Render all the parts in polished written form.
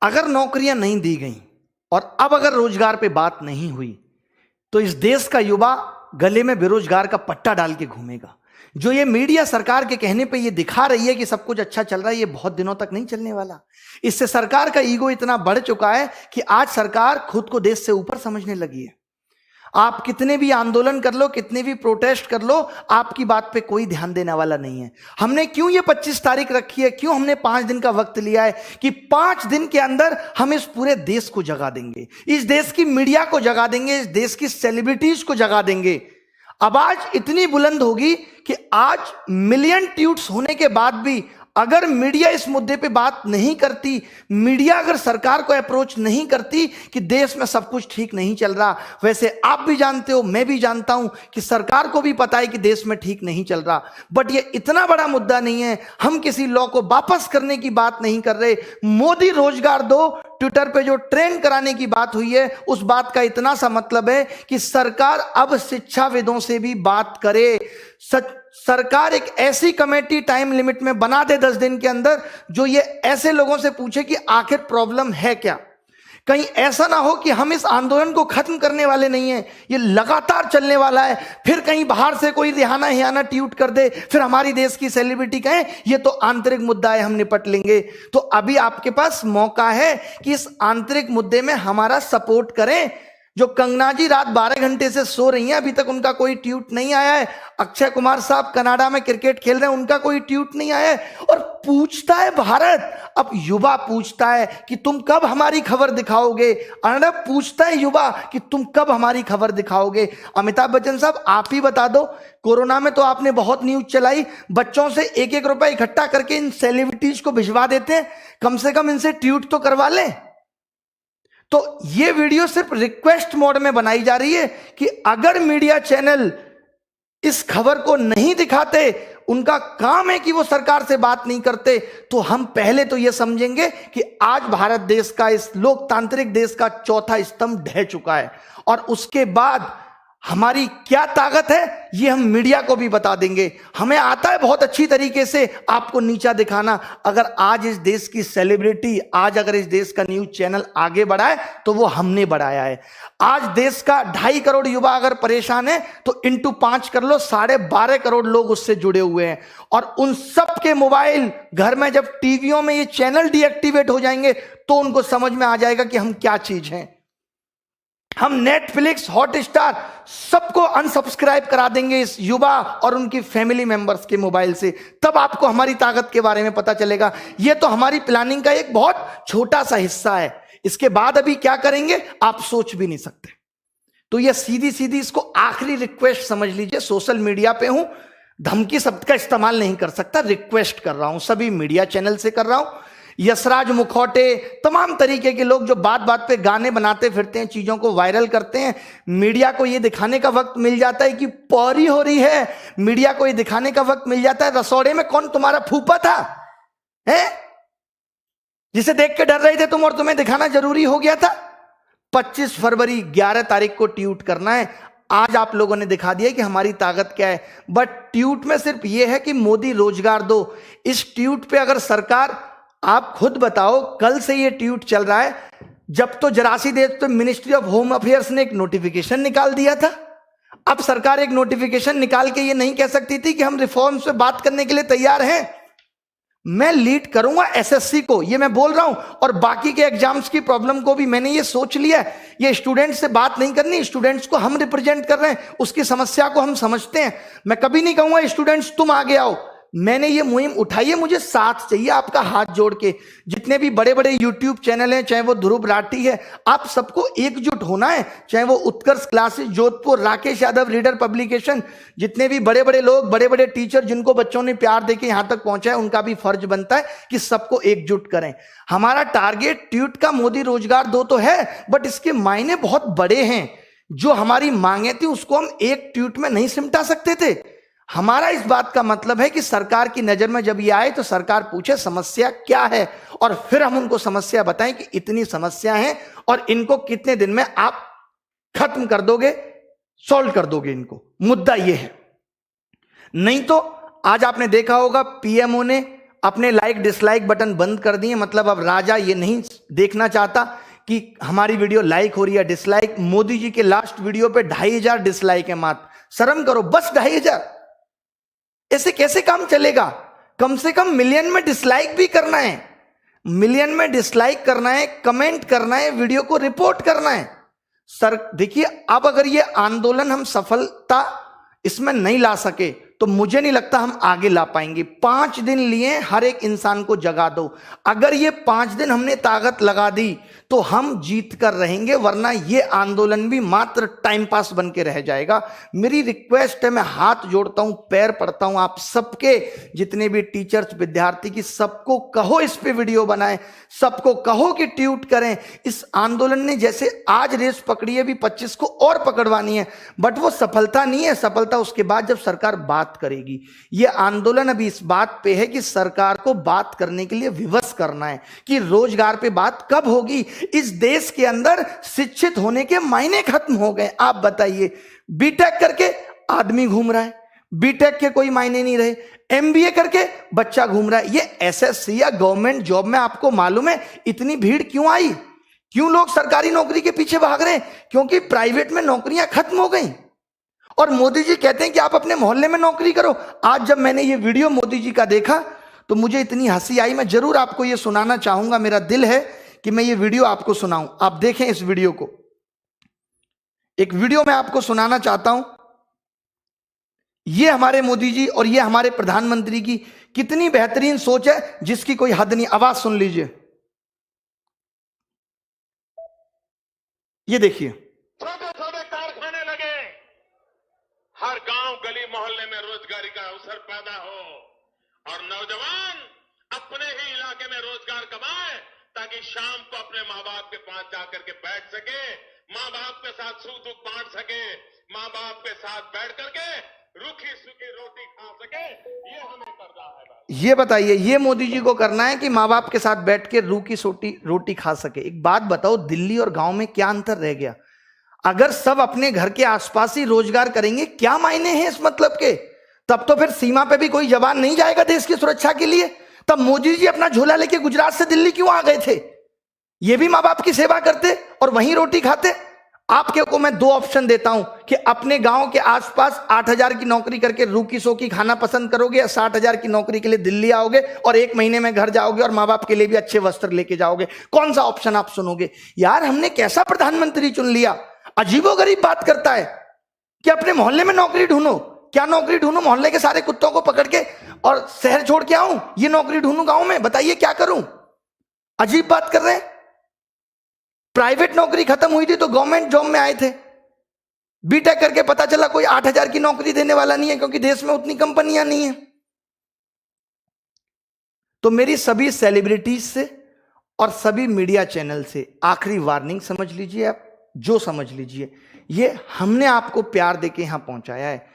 अगर नौकरियां नहीं दी गई और अब अगर रोजगार पे बात नहीं हुई तो इस देश का युवा गले में बेरोजगार का पट्टा डाल के घूमेगा। जो ये मीडिया सरकार के कहने पे ये दिखा रही है कि सब कुछ अच्छा चल रहा है, ये बहुत दिनों तक नहीं चलने वाला। इससे सरकार का ईगो इतना बढ़ चुका है कि आज सरकार खुद को देश से ऊपर समझने लगी है। आप कितने भी आंदोलन कर लो, कितने भी प्रोटेस्ट कर लो, आपकी बात पे कोई ध्यान देने वाला नहीं है। हमने क्यों ये 25 तारीख रखी है, क्यों हमने 5 दिन का वक्त लिया है कि 5 दिन के अंदर हम इस पूरे देश को जगा देंगे, इस देश की मीडिया को जगा देंगे, इस देश की सेलिब्रिटीज को जगा देंगे। आवाज इतनी बुलंद होगी कि आज मिलियन ट्वीट्स होने के बाद भी अगर मीडिया इस मुद्दे पे बात नहीं करती, मीडिया अगर सरकार को अप्रोच नहीं करती कि देश में सब कुछ ठीक नहीं चल रहा, वैसे आप भी जानते हो, मैं भी जानता हूं कि सरकार को भी पता है कि देश में ठीक नहीं चल रहा, बट ये इतना बड़ा मुद्दा नहीं है। हम किसी लॉ को वापस करने की बात नहीं कर रहे। मोदी रोजगार दो ट्विटर पे जो ट्रेंड कराने की बात हुई है, उस बात का इतना सा मतलब है कि सरकार अब शिक्षाविदों से भी बात करे। सरकार एक ऐसी कमेटी टाइम लिमिट में बना दे 10 दिन के अंदर, जो ये ऐसे लोगों से पूछे कि आखिर प्रॉब्लम है क्या। कहीं ऐसा ना हो कि हम इस आंदोलन को खत्म करने वाले नहीं है, ये लगातार चलने वाला है, फिर कहीं बाहर से कोई रिहाना हियाना ट्वीट कर दे, फिर हमारी देश की सेलिब्रिटी कहे ये तो आंतरिक मुद्दा है, हम निपट लेंगे। तो अभी आपके पास मौका है कि इस आंतरिक मुद्दे में हमारा सपोर्ट करें। जो कंगना जी रात 12 घंटे से सो रही हैं, अभी तक उनका कोई ट्वीट नहीं आया है। अक्षय कुमार साहब कनाडा में क्रिकेट खेल रहे हैं, उनका कोई ट्वीट नहीं आया है। और पूछता है भारत, अब युवा पूछता है कि तुम कब हमारी खबर दिखाओगे। अर्णब पूछता है युवा कि तुम कब हमारी खबर दिखाओगे। अमिताभ बच्चन साहब आप ही बता दो, कोरोना में तो आपने बहुत न्यूज चलाई, बच्चों से 1-1 रुपया इकट्ठा करके इन सेलिब्रिटीज को भिजवा देते हैं, कम से कम इनसे ट्वीट तो करवा लें। तो ये वीडियो सिर्फ रिक्वेस्ट मोड में बनाई जा रही है कि अगर मीडिया चैनल इस खबर को नहीं दिखाते, उनका काम है कि वो सरकार से बात नहीं करते, तो हम पहले तो ये समझेंगे कि आज भारत देश का, इस लोकतांत्रिक देश का चौथा स्तंभ ढह चुका है। और उसके बाद हमारी क्या ताकत है ये हम मीडिया को भी बता देंगे। हमें आता है बहुत अच्छी तरीके से आपको नीचा दिखाना। अगर आज इस देश की सेलिब्रिटी, आज अगर इस देश का न्यूज चैनल आगे बढ़ा है तो वो हमने बढ़ाया है। आज देश का 2.5 करोड़ युवा अगर परेशान है तो इंटू 5 कर लो, 12.5 करोड़ लोग उससे जुड़े हुए हैं। और उन सब के मोबाइल घर में जब टीवियों में ये चैनल डीएक्टिवेट हो जाएंगे तो उनको समझ में आ जाएगा कि हम क्या चीज हैं। हम नेटफ्लिक्स, हॉटस्टार सबको अनसब्सक्राइब करा देंगे इस युवा और उनकी फैमिली मेंबर्स के मोबाइल से, तब आपको हमारी ताकत के बारे में पता चलेगा। यह तो हमारी प्लानिंग का एक बहुत छोटा सा हिस्सा है। इसके बाद अभी क्या करेंगे आप सोच भी नहीं सकते। तो यह सीधी सीधी इसको आखिरी रिक्वेस्ट समझ लीजिए। सोशल मीडिया पे हूं, धमकी शब्द का इस्तेमाल नहीं कर सकता, रिक्वेस्ट कर रहा हूं, सभी मीडिया चैनल से कर रहा हूं। यशराज मुखौटे, तमाम तरीके के लोग जो बात बात पे गाने बनाते फिरते हैं, चीजों को वायरल करते हैं, मीडिया को ये दिखाने का वक्त मिल जाता है कि पौरी हो रही है, मीडिया को ये दिखाने का वक्त मिल जाता है रसोड़े में कौन तुम्हारा फूफा था है, जिसे देख के डर रहे थे तुम और तुम्हें दिखाना जरूरी हो गया था। 25 फरवरी 11 तारीख को ट्वीट करना है। आज आप लोगों ने दिखा दिया कि हमारी ताकत क्या है। बट ट्वीट में सिर्फ यह है कि मोदी रोजगार दो। इस ट्वीट पे अगर सरकार, आप खुद बताओ, कल से ये ट्वीट चल रहा है, जब तो जरासी देश तो मिनिस्ट्री ऑफ होम अफेयर्स ने एक नोटिफिकेशन निकाल दिया था। अब सरकार एक नोटिफिकेशन निकाल के ये नहीं कह सकती थी कि हम रिफॉर्म्स पे बात करने के लिए तैयार हैं। मैं लीड करूंगा एसएससी को, ये मैं बोल रहा हूं, और बाकी के एग्जाम्स की प्रॉब्लम को भी मैंने ये सोच लिया है। ये स्टूडेंट्स से बात नहीं करनी, स्टूडेंट्स को हम रिप्रेजेंट कर रहे हैं, उसकी समस्या को हम समझते हैं। मैं कभी नहीं कहूंगा स्टूडेंट्स तुम आगे आओ। मैंने ये मुहिम उठाई है, मुझे साथ चाहिए आपका, हाथ जोड़ के। जितने भी बड़े बड़े यूट्यूब चैनल हैं, चाहे वो ध्रुव राठी है, आप सबको एकजुट होना है। चाहे वो Utkarsh classes Jodhpur, Rakesh Yadav reader publication, जितने भी बड़े बड़े लोग, बड़े बड़े टीचर जिनको बच्चों ने प्यार देके यहां तक पहुंचा है, उनका भी फर्ज बनता है कि सबको एकजुट करें। हमारा टारगेट ट्वीट का मोदी रोजगार दो तो है, बट इसके मायने बहुत बड़े हैं। जो हमारी मांगे थी उसको हम एक ट्वीट में नहीं सिमटा सकते थे। हमारा इस बात का मतलब है कि सरकार की नजर में जब ये आए तो सरकार पूछे समस्या क्या है, और फिर हम उनको समस्या बताएं कि इतनी समस्या है और इनको कितने दिन में आप खत्म कर दोगे, सॉल्व कर दोगे इनको। मुद्दा ये है। नहीं तो आज आपने देखा होगा पीएमओ ने अपने लाइक डिसलाइक बटन बंद कर दिए। मतलब अब राजा ये नहीं देखना चाहता कि हमारी वीडियो लाइक हो रही है डिसलाइक। मोदी जी के लास्ट वीडियो पे 2500 डिसलाइक है मात्र। शर्म करो, बस 2500। ऐसे कैसे काम चलेगा? कम से कम मिलियन में डिसलाइक भी करना है, मिलियन में डिसलाइक करना है, कमेंट करना है, वीडियो को रिपोर्ट करना है। सर देखिए, अब अगर ये आंदोलन हम सफलता इसमें नहीं ला सके तो मुझे नहीं लगता हम आगे ला पाएंगे। 5 दिन लिए, हर एक इंसान को जगा दो। अगर ये 5 दिन हमने ताकत लगा दी तो हम जीत कर रहेंगे, वरना ये आंदोलन भी मात्र टाइम पास बन के रह जाएगा। मेरी रिक्वेस्ट है, मैं हाथ जोड़ता हूं, पैर पड़ता हूं आप सबके, जितने भी टीचर्स विद्यार्थी की, सबको कहो इस पे वीडियो बनाएं, सबको कहो कि ट्वीट करें। इस आंदोलन ने जैसे आज रेस पकड़ी है, भी 25 को और पकड़वानी है, बट वो सफलता नहीं है। सफलता उसके बाद जब सरकार बात करेगी। यह आंदोलन अभी इस बात पे है कि सरकार को बात करने के लिए विवश करना है कि रोजगार पे बात कब होगी। इस देश के अंदर शिक्षित होने के मायने खत्म हो गए। आप बताइए, बीटेक करके आदमी घूम रहा है, बीटेक के कोई मायने नहीं रहे, एमबीए करके बच्चा घूम रहा है। ये एसएससी या गवर्नमेंट जॉब में आपको मालूम है इतनी भीड़ क्यों आई? क्यों लोग सरकारी नौकरी के पीछे भाग रहे हैं? क्योंकि प्राइवेट में नौकरियां खत्म हो गई और मोदी जी कहते हैं कि आप अपने मोहल्ले में नौकरी करो। आज जब मैंने ये वीडियो मोदी जी का देखा तो मुझे इतनी हंसी आई, मैं जरूर आपको ये सुनाना चाहूंगा। मेरा दिल है कि मैं ये वीडियो आपको सुनाऊं। आप देखें इस वीडियो को। एक वीडियो मैं आपको सुनाना चाहता हूं। ये हमारे मोदी जी और ये हमारे प्रधानमंत्री की कितनी बेहतरीन सोच है, जिसकी कोई हद नहीं। आवाज सुन लीजिए, ये देखिए। हर गांव गली मोहल्ले में रोजगारी का अवसर पैदा हो और नौजवान अपने ही इलाके में रोजगार कमाए, ताकि शाम को अपने माँ बाप के पास जाकर के बैठ सके, माँ बाप के साथ सुख दुख बांट सके, माँ बाप के साथ बैठ करके रूखी सूखी रोटी खा सके। ये हमें करना है भाई। ये बताइए, ये मोदी जी को करना है कि माँ बाप के साथ बैठ के रूखी रोटी खा सके। एक बात बताओ, दिल्ली और गांव में क्या अंतर रह गया? अगर सब अपने घर के आसपास ही रोजगार करेंगे, क्या मायने हैं इस मतलब के? तब तो फिर सीमा पे भी कोई जवान नहीं जाएगा देश की सुरक्षा के लिए। तब मोदी जी अपना झोला लेके गुजरात से दिल्ली क्यों आ गए थे? ये भी माँ बाप की सेवा करते और वहीं रोटी खाते। आपके को मैं 2 ऑप्शन देता हूं कि अपने गांव के आसपास 8000 की नौकरी करके रूखी सोखी खाना पसंद करोगे, या 60,000 की नौकरी के लिए दिल्ली आओगे और 1 महीने में घर जाओगे और माँ बाप के लिए भी अच्छे वस्त्र लेके जाओगे। कौन सा ऑप्शन आप सुनोगे? यार, हमने कैसा प्रधानमंत्री चुन लिया? अजीबोगरीब बात करता है कि अपने मोहल्ले में नौकरी ढूंढो। क्या नौकरी ढूंढो? मोहल्ले के सारे कुत्तों को पकड़ के और शहर छोड़ के आऊं? ये नौकरी ढूंढूं गांव में? बताइए क्या करूं? अजीब बात कर रहे हैं। प्राइवेट नौकरी खत्म हुई थी तो गवर्नमेंट जॉब में आए थे। बीटेक करके पता चला कोई 8000 की नौकरी देने वाला नहीं है, क्योंकि देश में उतनी कंपनियां नहीं है। तो मेरी सभी सेलिब्रिटीज से और सभी मीडिया चैनल से आखिरी वार्निंग समझ लीजिए, आप जो समझ लीजिए, ये हमने आपको प्यार देके यहां पहुंचाया है।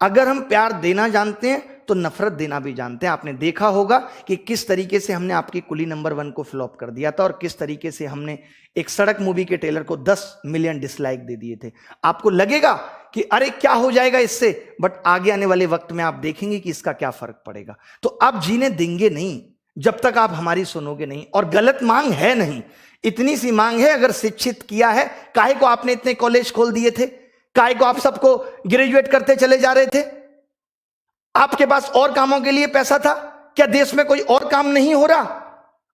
अगर हम प्यार देना जानते हैं तो नफरत देना भी जानते हैं। आपने देखा होगा कि किस तरीके से हमने आपकी कुली नंबर 1 को फ्लॉप कर दिया था और किस तरीके से हमने एक सड़क मूवी के ट्रेलर को 10 मिलियन डिसलाइक दे दिए थे। आपको लगेगा कि अरे क्या हो जाएगा इससे, बट आगे आने वाले वक्त में आप देखेंगे कि इसका क्या फर्क पड़ेगा। तो आप जीने देंगे नहीं जब तक आप हमारी सुनोगे नहीं। और गलत मांग है नहीं, इतनी सी मांग है। अगर शिक्षित किया है, काहे को आपने इतने कॉलेज खोल दिए थे? काहे को आप सबको ग्रेजुएट करते चले जा रहे थे? आपके पास और कामों के लिए पैसा था क्या? देश में कोई और काम नहीं हो रहा?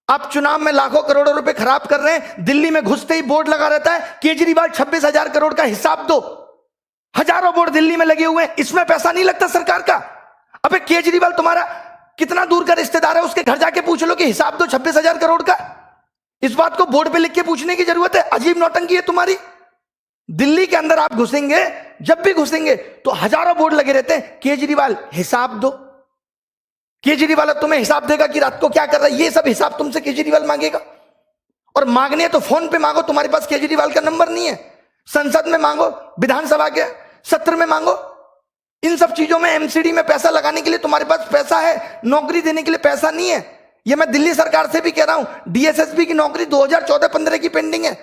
आप चुनाव में लाखों करोड़ों रुपए खराब कर रहे हैं। दिल्ली में घुसते ही बोर्ड लगा रहता है, केजरीवाल 26,000 करोड़ का हिसाब दो। हजारों बोर्ड दिल्ली में लगे हुए हैं, इसमें पैसा नहीं लगता सरकार का? अबे केजरीवाल तुम्हारा कितना दूर का रिश्तेदार है, उसके घर जाके पूछ लो कि हिसाब दो 26,000 करोड़ का। इस बात को बोर्ड पे लिख के पूछने की जरूरत है? अजीब नौटंकी है तुम्हारी। दिल्ली के अंदर आप घुसेंगे, जब भी घुसेंगे तो हजारों बोर्ड लगे रहते हैं, केजरीवाल हिसाब दो। केजरीवाल तुम्हें हिसाब देगा कि रात को क्या कर रहा है, ये सब हिसाब तुमसे केजरीवाल मांगेगा। और मांगने तो फोन पे मांगो, तुम्हारे पास केजरीवाल का नंबर नहीं है। संसद में मांगो, विधानसभा के सत्र में मांगो। इन सब चीजों में एमसीडी में पैसा लगाने के लिए तुम्हारे पास पैसा है, नौकरी देने के लिए पैसा नहीं है। ये मैं दिल्ली सरकार से भी कह रहा हूं, डीएसएसबी की नौकरी 2014-15 की पेंडिंग है।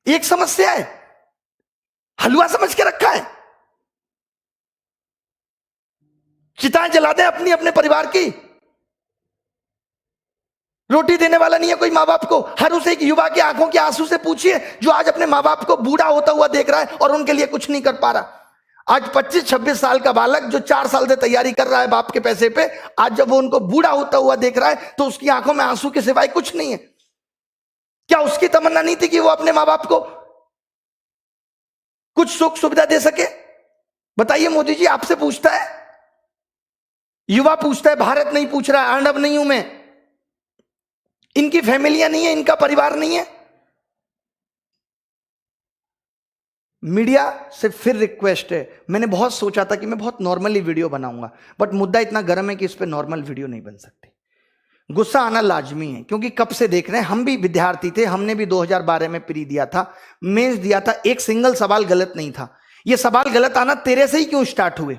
एक समस्या है, हलवा समझ के रखा है। चिताएं जला दें अपनी अपने परिवार की। रोटी देने वाला नहीं है कोई माँ बाप को। हर उस एक युवा के आंखों के आंसू से पूछिए जो आज अपने माँ बाप को बूढ़ा होता हुआ देख रहा है और उनके लिए कुछ नहीं कर पा रहा। आज 25-26 साल का बालक जो 4 साल से तैयारी कर रहा है बाप के पैसे पे, आज जब वो उनको बूढ़ा होता हुआ देख रहा है तो उसकी आंखों में आंसू के सिवाय कुछ नहीं है। क्या उसकी तमन्ना नहीं थी कि वो अपने माँ बाप को कुछ सुख सुविधा दे सके? बताइए मोदी जी, आपसे पूछता है, युवा पूछता है, भारत नहीं पूछ रहा है। अर्नब नहीं हूं मैं, इनकी फैमिलियां नहीं है, इनका परिवार नहीं है। मीडिया से फिर रिक्वेस्ट है, मैंने बहुत सोचा था कि मैं बहुत नॉर्मली वीडियो बनाऊंगा, बट मुद्दा इतना गर्म है कि इस पे नॉर्मल वीडियो नहीं बन सकती। गुस्सा आना लाजमी है, क्योंकि कब से देख रहे हैं, हम भी विद्यार्थी थे, हमने भी 2012 में प्री दिया था, मेंस दिया था, एक सिंगल सवाल गलत नहीं था। ये सवाल गलत आना तेरे से ही क्यों स्टार्ट हुए?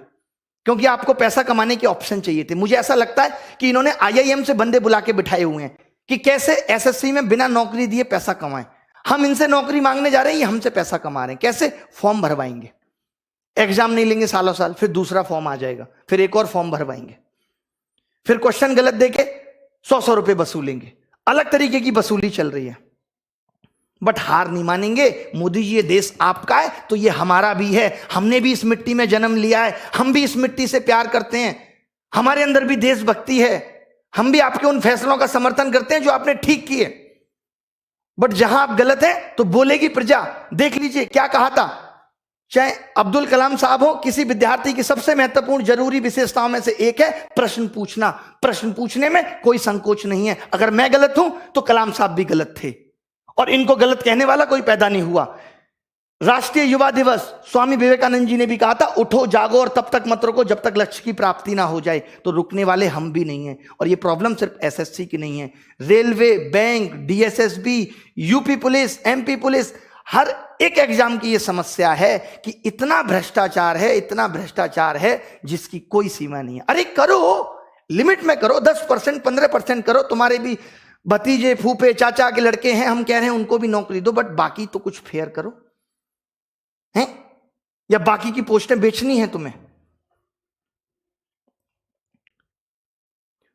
क्योंकि आपको पैसा कमाने के ऑप्शन चाहिए थे। मुझे ऐसा लगता है कि इन्होंने IIM से बंदे बुला के बिठाए हुए हैं कि कैसे SSC में बिना नौकरी दिए पैसा कमाएं। हम इनसे नौकरी मांगने जा रहे हैं, ये हमसे पैसा कमा रहे हैं। कैसे? फॉर्म भरवाएंगे, एग्जाम नहीं लेंगे सालों साल, फिर दूसरा फॉर्म आ जाएगा, फिर एक और फॉर्म भरवाएंगे, फिर क्वेश्चन गलत देके 100 रुपए वसूलेंगे। अलग तरीके की वसूली चल रही है, बट हार नहीं मानेंगे। मोदी जी, ये देश आपका है तो ये हमारा भी है, हमने भी इस मिट्टी में जन्म लिया है, हम भी इस मिट्टी से प्यार करते हैं, हमारे अंदर भी देशभक्ति है, हम भी आपके उन फैसलों का समर्थन करते हैं जो आपने ठीक किए। बट जहां आप गलत हैं तो बोलेगी प्रजा। देख लीजिए क्या कहा था, चाहे अब्दुल कलाम साहब हो, किसी विद्यार्थी की सबसे महत्वपूर्ण जरूरी विशेषताओं में से एक है प्रश्न पूछना। प्रश्न पूछने में कोई संकोच नहीं है। अगर मैं गलत हूं तो कलाम साहब भी गलत थे, और इनको गलत कहने वाला कोई पैदा नहीं हुआ। राष्ट्रीय युवा दिवस, स्वामी विवेकानंद जी ने भी कहा था, उठो जागो और तब तक मत रुको जब तक लक्ष्य की प्राप्ति ना हो जाए। तो रुकने वाले हम भी नहीं हैं। और ये प्रॉब्लम सिर्फ SSC की नहीं है, railway, bank, DSSB, UP police, MP police, हर एक एग्जाम की ये समस्या है कि इतना भ्रष्टाचार है, इतना भ्रष्टाचार है जिसकी कोई सीमा नहीं है। अरे करो, लिमिट में करो, 10%, 15% करो। तुम्हारे भी भतीजे, फूफे, चाचा के लड़के हैं, हम कह रहे हैं उनको भी नौकरी दो, बट बाकी तो कुछ फेयर करो हैं? या बाकी की पोस्टें बेचनी है तुम्हें?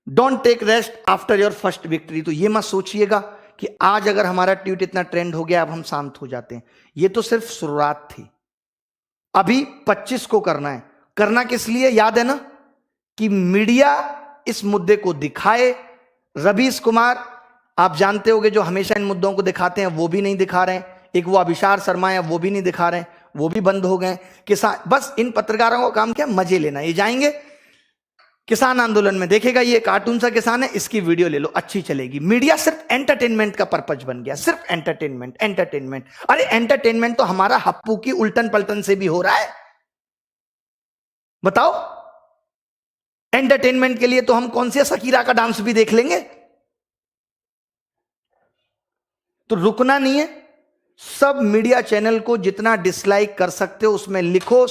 Don't take rest after your first victory. तो ये मत सोचिएगा कि आज अगर हमारा ट्वीट इतना ट्रेंड हो गया अब हम शांत हो जाते हैं। ये तो सिर्फ शुरुआत थी, अभी 25 को करना है। करना किस लिए याद है ना, कि मीडिया इस मुद्दे को दिखाए। रवीश कुमार आप जानते होंगे जो हमेशा इन मुद्दों को दिखाते हैं, वो भी नहीं दिखा रहे हैं। एक वो अभिसार शर्मा है, वो भी नहीं दिखा रहे हैं, वो भी बंद हो गए। किसान, बस इन पत्रकारों का काम क्या, मजे लेना। ये जाएंगे किसान आंदोलन में, देखेगा ये कार्टून सा किसान है, इसकी वीडियो ले लो, अच्छी चलेगी। मीडिया सिर्फ एंटरटेनमेंट का पर्पज बन गया, सिर्फ एंटरटेनमेंट, एंटरटेनमेंट। अरे एंटरटेनमेंट तो हमारा हप्पू की उल्टन पलटन से भी हो रहा है। बताओ, एंटरटेनमेंट के लिए तो हम कौन सी शकीरा का डांस भी देख लेंगे। तो रुकना नहीं है। सब मीडिया चैनल को जितना डिसलाइक कर सकते हो उसमें लिखो।